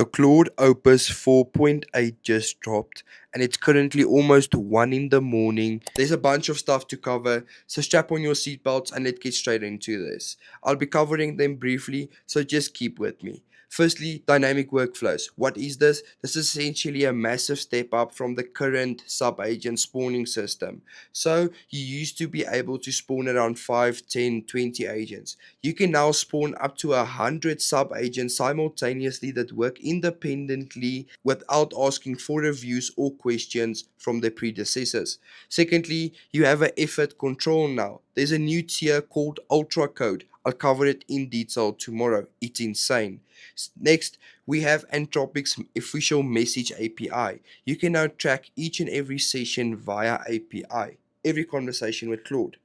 Claude Opus 4.8 just dropped and it's currently almost 1 in the morning. There's a bunch of stuff to cover, so strap on your seatbelts and let's get straight into this. I'll be covering them briefly, so just keep with me. Firstly, dynamic workflows. What is this? This is essentially a massive step up from the current sub-agent spawning system. So you used to be able to spawn around 5, 10, 20 agents. You can now spawn up to 100 sub-agents simultaneously that work independently without asking for reviews or questions from their predecessors. Secondly, you have an effort control now. There's a new tier called Ultra Code. I'll cover it in detail tomorrow. It's insane. Next, we have Anthropic's official message API. You can now track each and every session via API, every conversation with Claude.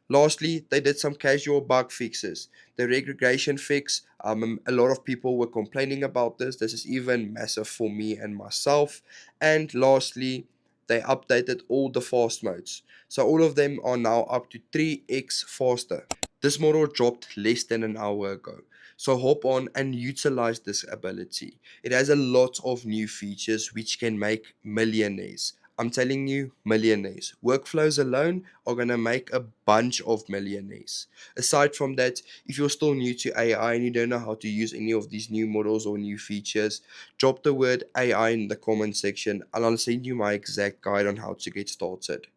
Lastly, they did some casual bug fixes. The regression fix, a lot of people were complaining about this. This is even massive for me and myself. And lastly, they updated all the fast modes. So all of them are now up to 3x faster. This model dropped less than an hour ago. So hop on and utilize this ability. It has a lot of new features which can make millionaires. I'm telling you, millionaires. Workflows alone are going to make a bunch of millionaires. Aside from that, if you're still new to AI and you don't know how to use any of these new models or new features, drop the word AI in the comment section and I'll send you my exact guide on how to get started.